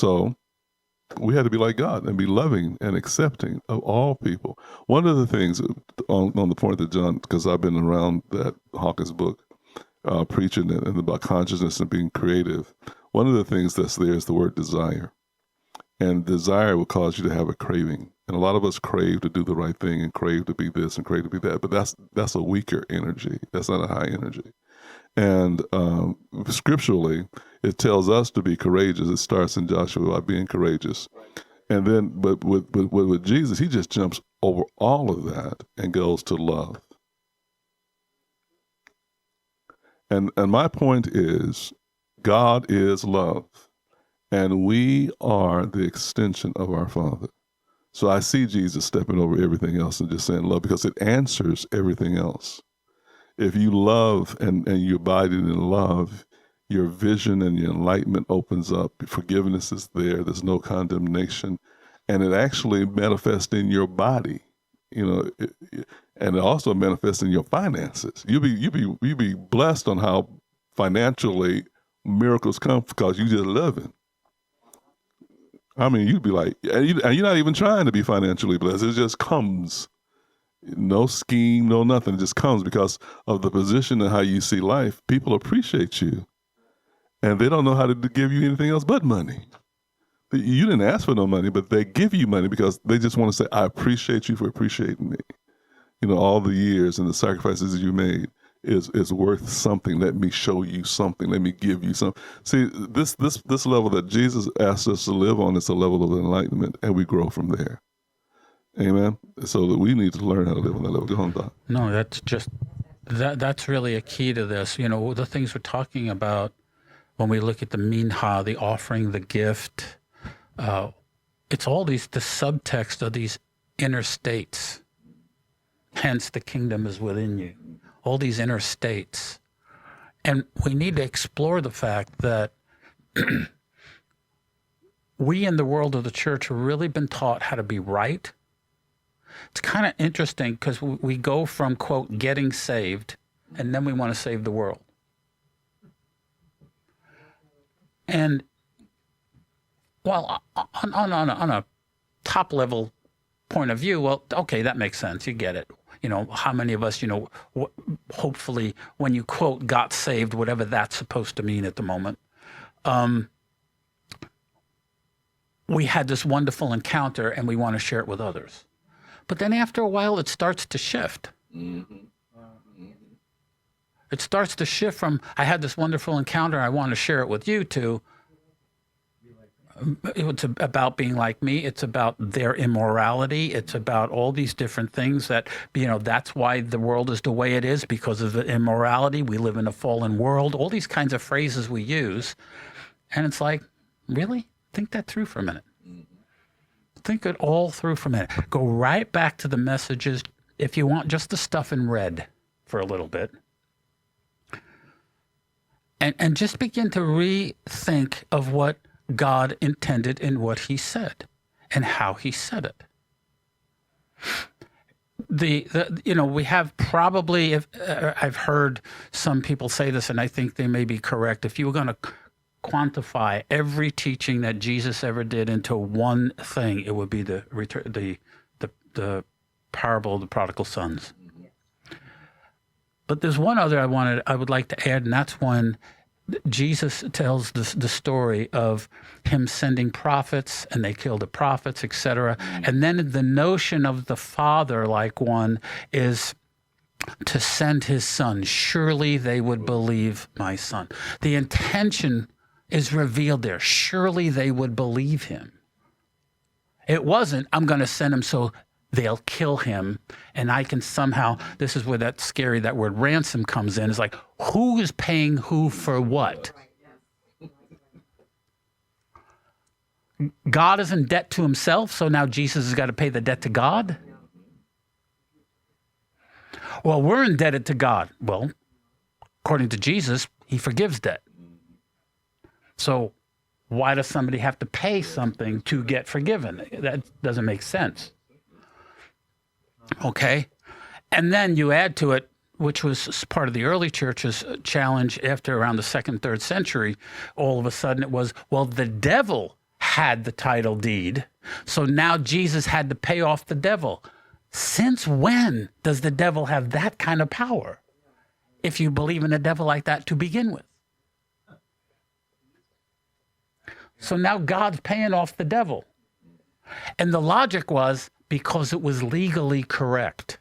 So we had to be like God and be loving and accepting of all people. One of the things on the point that John, because I've been around that Hawkins book, preaching and about consciousness and being creative, one of the things that's there is the word desire. And desire will cause you to have a craving. And a lot of us crave to do the right thing and crave to be this and crave to be that. But that's a weaker energy. That's not a high energy. And scripturally, it tells us to be courageous. It starts in Joshua by being courageous. And then, but with Jesus, he just jumps over all of that and goes to love. And my point is, God is love. And we are the extension of our Father. So I see Jesus stepping over everything else and just saying love, because it answers everything else. If you love and you abide in love, your vision and your enlightenment opens up. Forgiveness is there. There's no condemnation. And it actually manifests in your body, and it also manifests in your finances. You be blessed on how financially miracles come because you just loving. I mean, you'd be like, and you're not even trying to be financially blessed. It just comes. No scheme, no nothing. It just comes because of the position and how you see life. People appreciate you. And they don't know how to give you anything else but money. You didn't ask for no money, but they give you money because they just want to say, I appreciate you for appreciating me. All the years and the sacrifices you made is worth something. Let me show you something. Let me give you something. See, this level that Jesus asked us to live on is a level of enlightenment, and we grow from there. Amen. So that we need to learn how to live on that level. Go on, Doc. No, that's really a key to this. The things we're talking about when we look at the minha, the offering, the gift, it's all the subtext of these inner states. Hence, the kingdom is within you. All these inner states. And we need to explore the fact that we in the world of the church have really been taught how to be right. It's kind of interesting because we go from, quote, getting saved, and then we want to save the world. And, well, on a top level point of view, well, okay, that makes sense. You get it. How many of us, hopefully when you, quote, got saved, whatever that's supposed to mean at the moment, we had this wonderful encounter and we want to share it with others. But then after a while, it starts to shift. Mm-hmm. It starts to shift from, I had this wonderful encounter, I want to share it with you, to, it's about being like me. It's about their immorality. It's about all these different things that, that's why the world is the way it is, because of the immorality. We live in a fallen world. All these kinds of phrases we use. And it's like, really? Think that through for a minute. Think it all through for a minute. Go right back to the messages, if you want, just the stuff in red for a little bit. And just begin to rethink of what God intended in what he said and how he said it. We have probably, I've heard some people say this, and I think they may be correct. If you were going to quantify every teaching that Jesus ever did into one thing, it would be the parable of the prodigal sons. But there's one other I would like to add, and that's when Jesus tells the story of him sending prophets, and they killed the prophets, etc. And then the notion of the Father-like one is to send his son. Surely they would believe my son. The intention is revealed there. Surely they would believe him. It wasn't, I'm going to send him so they'll kill him, and I can somehow, this is where that word ransom comes in. It's like, who is paying who for what? God is in debt to himself, so now Jesus has got to pay the debt to God? Well, we're indebted to God. Well, according to Jesus, he forgives debt. So why does somebody have to pay something to get forgiven? That doesn't make sense. Okay? And then you add to it, which was part of the early church's challenge after around the 2nd, 3rd century, all of a sudden it was, well, the devil had the title deed. So now Jesus had to pay off the devil. Since when does the devil have that kind of power? If you believe in a devil like that to begin with. So now God's paying off the devil. And the logic was because it was legally correct.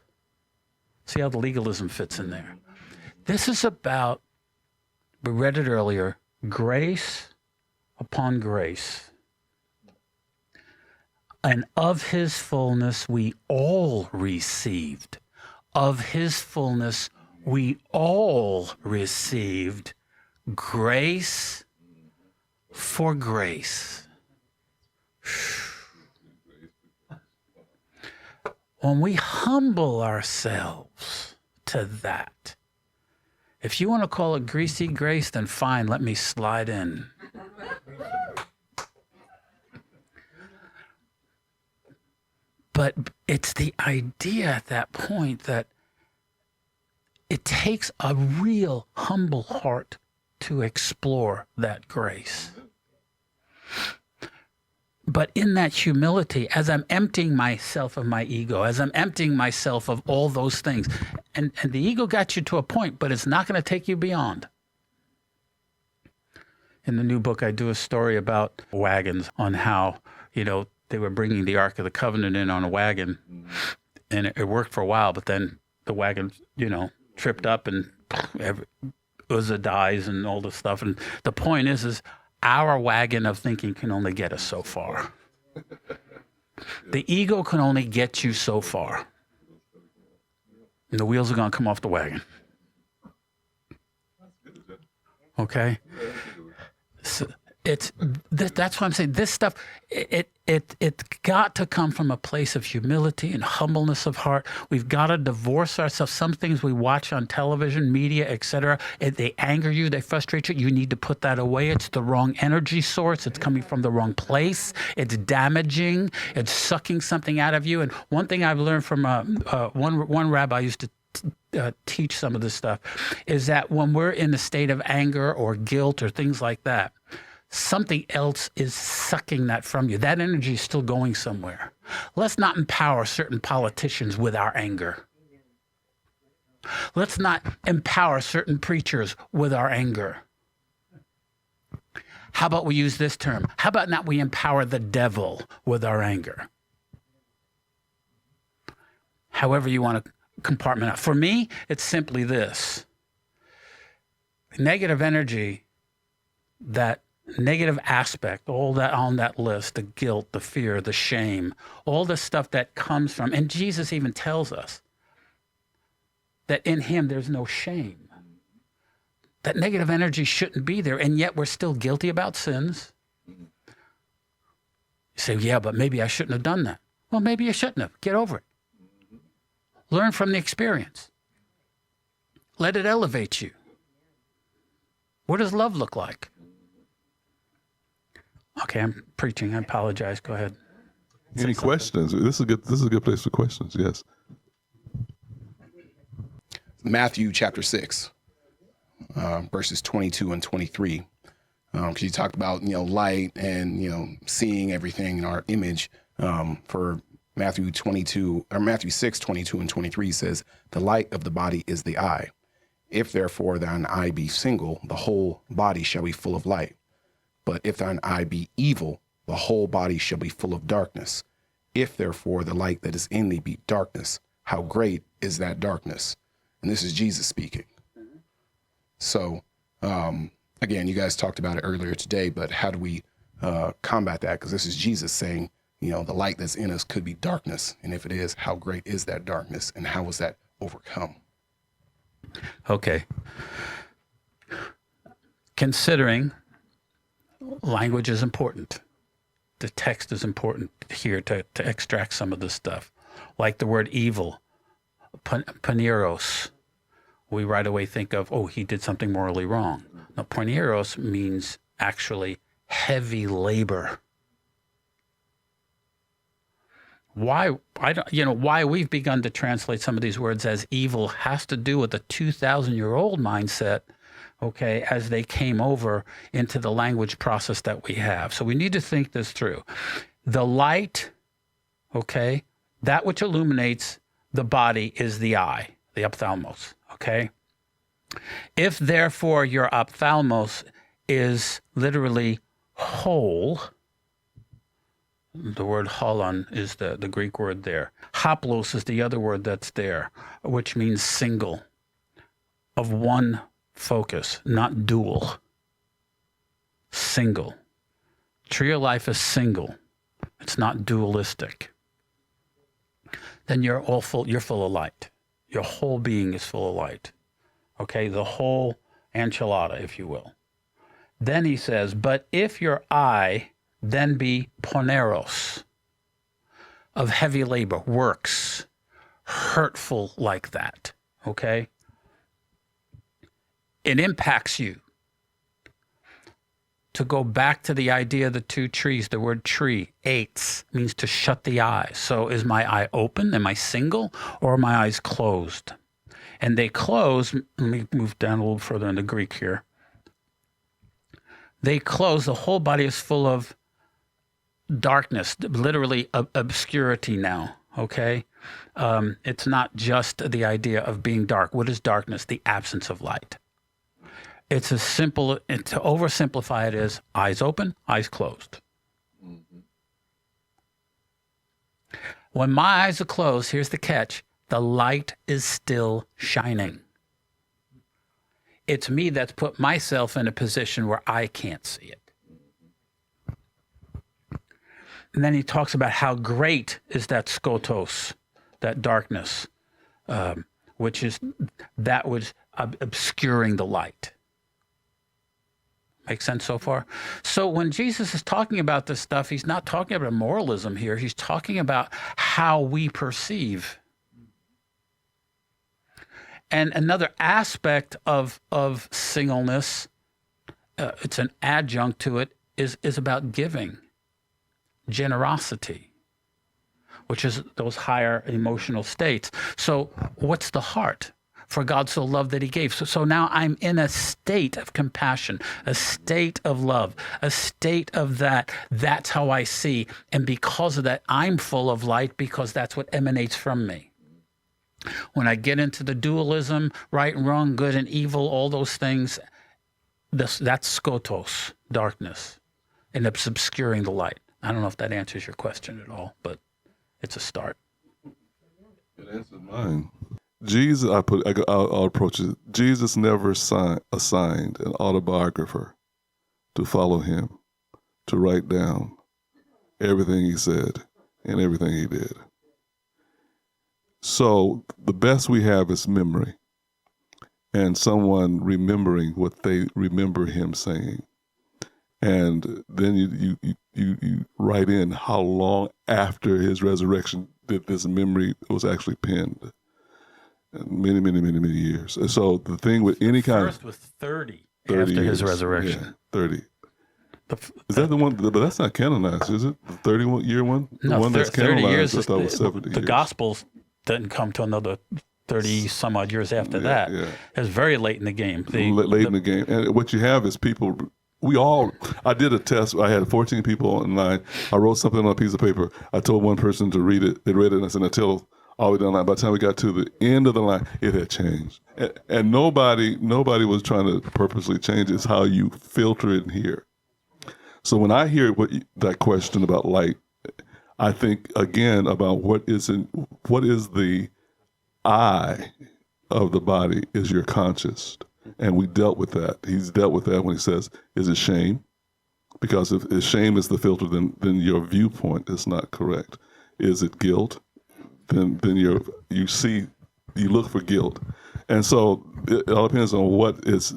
See how the legalism fits in there. This is about, we read it earlier, grace upon grace. And of his fullness we all received. Of his fullness we all received grace for grace. When we humble ourselves to that, if you want to call it greasy grace, then fine, let me slide in. But it's the idea at that point that it takes a real humble heart to explore that grace. But in that humility, as I'm emptying myself of my ego, as I'm emptying myself of all those things, and the ego got you to a point, but it's not going to take you beyond. In the new book, I do a story about wagons, on how, they were bringing the Ark of the Covenant in on a wagon, and it worked for a while, but then the wagon, tripped up and Uzzah dies and all this stuff. And the point is our wagon of thinking can only get us so far. The ego can only get you so far. And the wheels are going to come off the wagon. Okay? So that's why I'm saying this stuff, it's got to come from a place of humility and humbleness of heart. We've got to divorce ourselves. Some things we watch on television, media, etc., they anger you, they frustrate you. You need to put that away. It's the wrong energy source. It's coming from the wrong place. It's damaging. It's sucking something out of you. And one thing I've learned from one rabbi used to teach some of this stuff is that when we're in a state of anger or guilt or things like that, something else is sucking that from you. That energy is still going somewhere. Let's not empower certain politicians with our anger. Let's not empower certain preachers with our anger. How about we use this term? How about not we empower the devil with our anger? However you want to compartmentalize. For me, it's simply this. Negative energy, that negative aspect, all that on that list, the guilt, the fear, the shame, all the stuff that comes from, and Jesus even tells us that in him there's no shame. That negative energy shouldn't be there, and yet we're still guilty about sins. You say, yeah, but maybe I shouldn't have done that. Well, maybe you shouldn't have. Get over it. Learn from the experience. Let it elevate you. What does love look like? Okay, I'm preaching. I apologize. Go ahead. Any questions? This is a good place for questions. Yes. Matthew chapter 6, verses 22 and 23. Because you talked about, light and, seeing everything in our image. For Matthew 6, 22 and 23 says, the light of the body is the eye. If therefore thine eye be single, the whole body shall be full of light. But if thine eye be evil, the whole body shall be full of darkness. If therefore the light that is in thee be darkness, how great is that darkness? And this is Jesus speaking. So, again, you guys talked about it earlier today, but how do we combat that? Because this is Jesus saying, the light that's in us could be darkness. And if it is, how great is that darkness? And how was that overcome? Okay. Considering language is important. The text is important here to extract some of this stuff. Like the word evil, paneros. We right away think of, he did something morally wrong. Now, paneros means actually heavy labor. Why we've begun to translate some of these words as evil has to do with a 2,000-year-old mindset okay, as they came over into the language process that we have. So we need to think this through. The light, okay, that which illuminates the body is the eye, the ophthalmos, okay? If therefore your ophthalmos is literally whole, the word holon is the Greek word there. Haplos is the other word that's there, which means single, of one focus, not dual. Single. Tree of life is single. It's not dualistic. Then you're full of light. Your whole being is full of light. Okay, the whole enchilada, if you will. Then he says, but if your eye then be poneros, of heavy labor, works, hurtful like that, okay? It impacts you. To go back to the idea of the two trees, the word tree, eitz, means to shut the eye. So is my eye open? Am I single? Or are my eyes closed? And they close, let me move down a little further in the Greek here. They close, the whole body is full of darkness, literally obscurity now, okay? It's not just the idea of being dark. What is darkness? The absence of light. It's as simple, and to oversimplify it, is eyes open, eyes closed. Mm-hmm. When my eyes are closed, here's the catch, the light is still shining. It's me that's put myself in a position where I can't see it. And then he talks about how great is that skotos, that darkness, which is that was obscuring the light. Make sense so far? So when Jesus is talking about this stuff, he's not talking about moralism here. He's talking about how we perceive. And another aspect of singleness, it's an adjunct to it, is about giving. Generosity, which is those higher emotional states. So what's the heart? For God so loved that he gave. So now I'm in a state of compassion, a state of love, a state of that. That's how I see. And because of that, I'm full of light because that's what emanates from me. When I get into the dualism, right and wrong, good and evil, all those things, that's skotos, darkness, and it's obscuring the light. I don't know if that answers your question at all, but it's a start. It answered mine. Jesus, I'll approach it. Jesus never assigned an autobiographer to follow him, to write down everything he said and everything he did. So the best we have is memory and someone remembering what they remember him saying. And then you write in how long after his resurrection that this memory was actually penned. Many, many, many, many years. And so the thing with any kind First was 30 after years, his resurrection. Yeah, 30. Is that the one? But that's not canonized, is it? The 31-year one? The no, one that's 30 canonized, years I thought was 70 years. The Gospels didn't come to another 30 some odd years after that. Yeah. It was very late in the game. Late in the game. And what you have is people, I did a test. I had 14 people online. I wrote something on a piece of paper. I told one person to read it. They read it, and I said, until all the way down the line. By the time we got to the end of the line, it had changed. And nobody was trying to purposely change it. It's how you filter it in here. So when I hear that question about light, I think again about what is the eye of the body is your conscious. And we dealt with that. He's dealt with that when he says, is it shame? Because if shame is the filter, then your viewpoint is not correct. Is it guilt? Then you look for guilt. And so it all depends on what is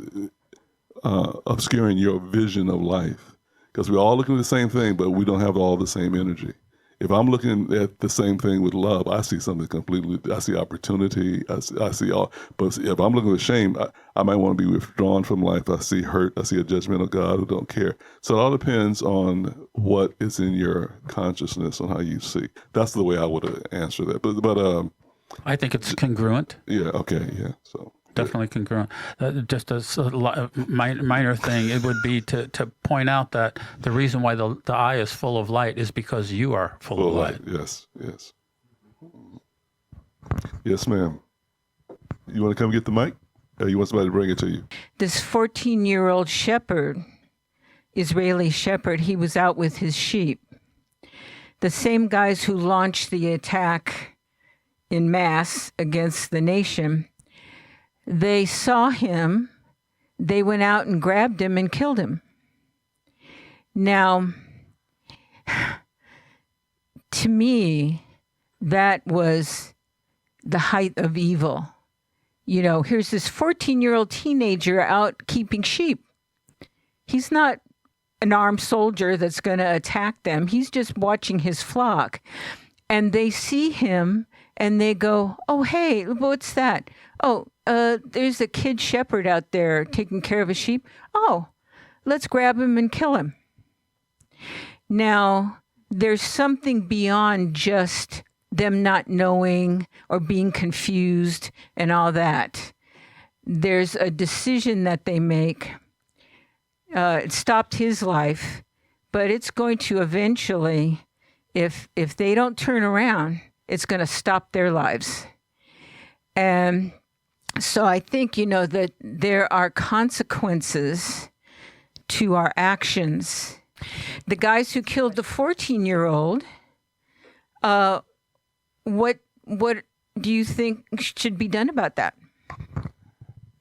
obscuring your vision of life. Because we're all looking at the same thing, but we don't have all the same energy. If I'm looking at the same thing with love, I see something completely, I see opportunity, I see all. But if I'm looking with shame, I might want to be withdrawn from life. I see hurt, I see a judgmental God who don't care. So it all depends on what is in your consciousness, on how you see. That's the way I would answer that. But I think it's congruent. Yeah, okay, yeah. So definitely congruent. Just a minor thing, it would be to point out that the reason why the eye is full of light is because you are full of light. Yes, yes. Yes, ma'am. You want to come get the mic? Or you want somebody to bring it to you? This 14-year-old shepherd, Israeli shepherd, he was out with his sheep. The same guys who launched the attack in mass against the nation, they saw him, they went out and grabbed him and killed him. Now, to me, that was the height of evil. You know, here's this 14-year-old teenager out keeping sheep. He's not an armed soldier that's going to attack them. He's just watching his flock. And they see him and they go, oh, hey, what's that? Oh, there's a kid shepherd out there taking care of his sheep. Oh, let's grab him and kill him. Now, there's something beyond just them not knowing or being confused and all that. There's a decision that they make. It stopped his life, but it's going to eventually, if they don't turn around, it's going to stop their lives. And so I think, you know, that there are consequences to our actions. The guys who killed the 14-year-old, what do you think should be done about that?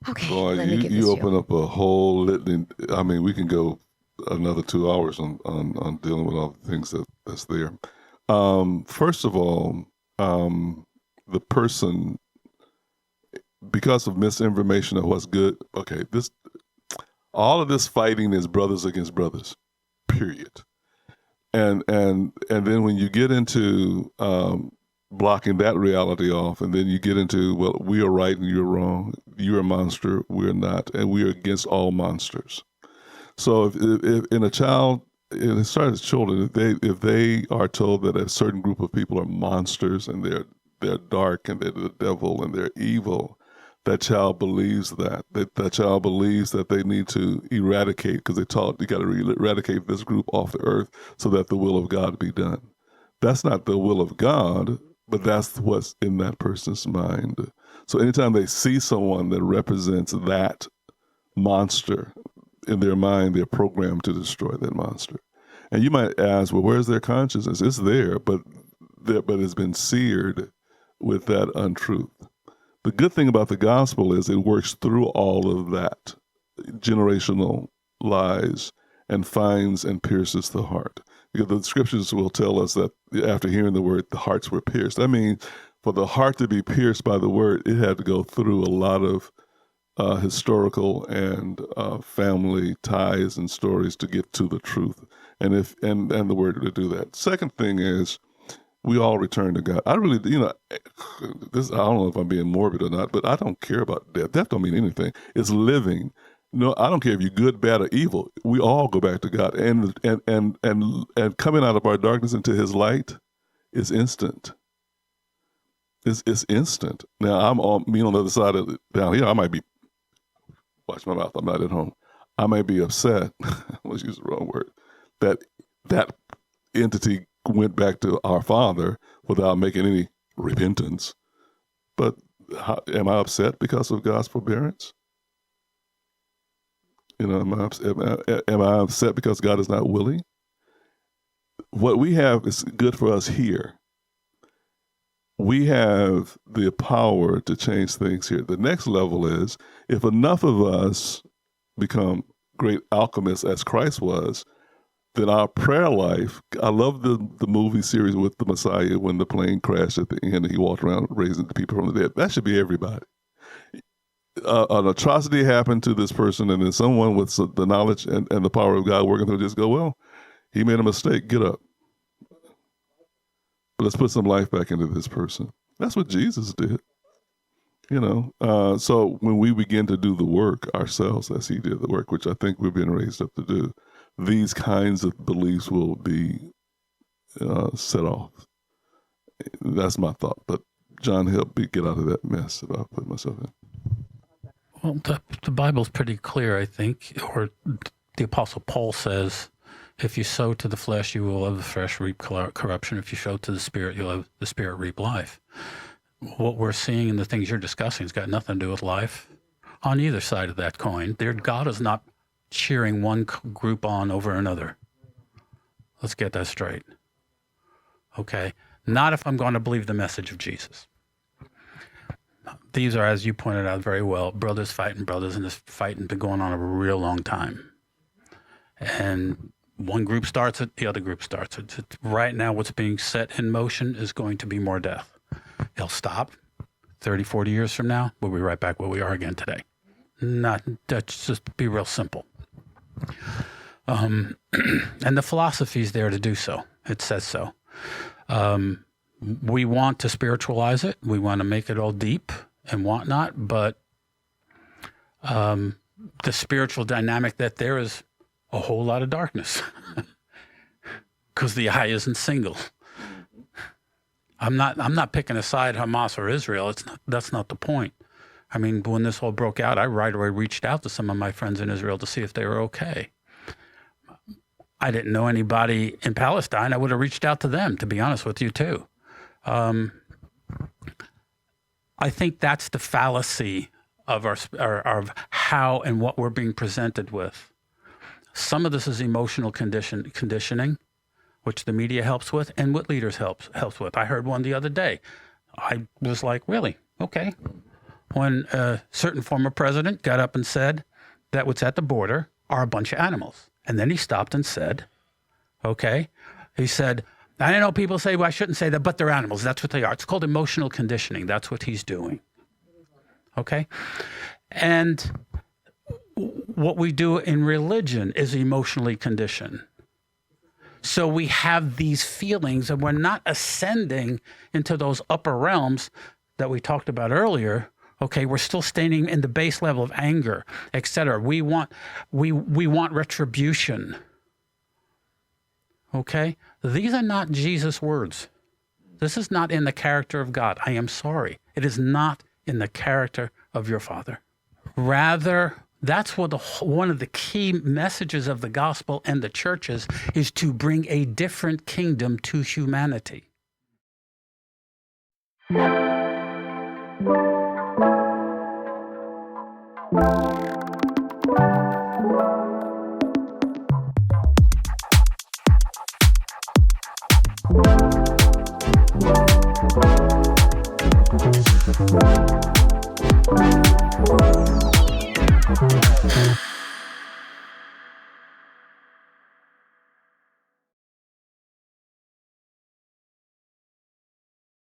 Okay, Boy, let me get this you to open up a whole litany. I mean, we can go another 2 hours on dealing with all the things that's there. First of all, the person, because of misinformation of what's good. Okay, all of this fighting is brothers against brothers, period. And then when you get into blocking that reality off, and then you get into, well, we are right and you're wrong. You're a monster, we're not, and we are against all monsters. So if in a child, and it starts as children, if they are told that a certain group of people are monsters and they're dark and they're the devil and they're evil, that child believes that. That child believes that they need to eradicate, because they taught you got to eradicate this group off the earth so that the will of God be done. That's not the will of God, but that's what's in that person's mind. So anytime they see someone that represents that monster in their mind, they're programmed to destroy that monster. And you might ask, well, where's their consciousness? It's there, but it's been seared with that untruth. The good thing about the gospel is it works through all of that generational lies and finds and pierces the heart. Because the scriptures will tell us that after hearing the word, the hearts were pierced. That means for the heart to be pierced by the word, it had to go through a lot of historical and family ties and stories to get to the truth, and the word to do that. Second thing is, we all return to God. I really, I don't know if I'm being morbid or not, but I don't care about death. Death don't mean anything. It's living. No, I don't care if you're good, bad, or evil. We all go back to God, and coming out of our darkness into His light is instant. It's instant. Now I'm on the other side of it. Down here, I might be. Watch my mouth. I'm not at home. I may be upset. Let's use the wrong word. That entity went back to our Father without making any repentance. But am I upset because of God's forbearance? Am I upset because God is not willing? What we have is good for us here. We have the power to change things here. The next level is, if enough of us become great alchemists as Christ was, then our prayer life, I love the movie series with the Messiah when the plane crashed at the end and he walked around raising the people from the dead. That should be everybody. An atrocity happened to this person, and then someone with the knowledge and the power of God working through just go, well, he made a mistake, get up. But let's put some life back into this person. That's what Jesus did. So when we begin to do the work ourselves as he did the work, which I think we've been raised up to do, these kinds of beliefs will be set off. That's my thought. But John, help me get out of that mess that I put myself in. Well, the Bible's pretty clear, I think, or the Apostle Paul says, if you sow to the flesh, you will of the flesh reap corruption. If you sow to the Spirit, you'll have the Spirit reap life. What we're seeing in the things you're discussing has got nothing to do with life on either side of that coin. God is not cheering one group on over another. Let's get that straight. Okay? Not if I'm going to believe the message of Jesus. These are, as you pointed out very well, brothers fighting brothers, and this fight has been going on a real long time. And one group starts it, the other group starts it. Right now, what's being set in motion is going to be more death. It'll stop 30, 40 years from now. We'll be right back where we are again today. That's just be real simple. And the philosophy is there to do so. It says so. We want to spiritualize it. We want to make it all deep and whatnot, but the spiritual dynamic that there is a whole lot of darkness because the eye isn't single. I'm not picking a side, Hamas or Israel. That's not the point. I mean, when this all broke out, I right away reached out to some of my friends in Israel to see if they were okay. I didn't know anybody in Palestine. I would have reached out to them, to be honest with you, too. I think that's the fallacy of of how and what we're being presented with. Some of this is emotional conditioning, which the media helps with, and what leaders helps with. I heard one the other day. I was like, really? Okay. When a certain former president got up and said that what's at the border are a bunch of animals. And then he stopped and said, okay, he said, I know people say, well, I shouldn't say that, but they're animals. That's what they are. It's called emotional conditioning. That's what he's doing. Okay? And what we do in religion is emotionally conditioned. So we have these feelings and we're not ascending into those upper realms that we talked about earlier. Okay, we're still staying in the base level of anger, etc. We want retribution. Okay? These are not Jesus' words. This is not in the character of God. I am sorry. It is not in the character of your Father. Rather, that's what one of the key messages of the gospel and the churches is to bring a different kingdom to humanity.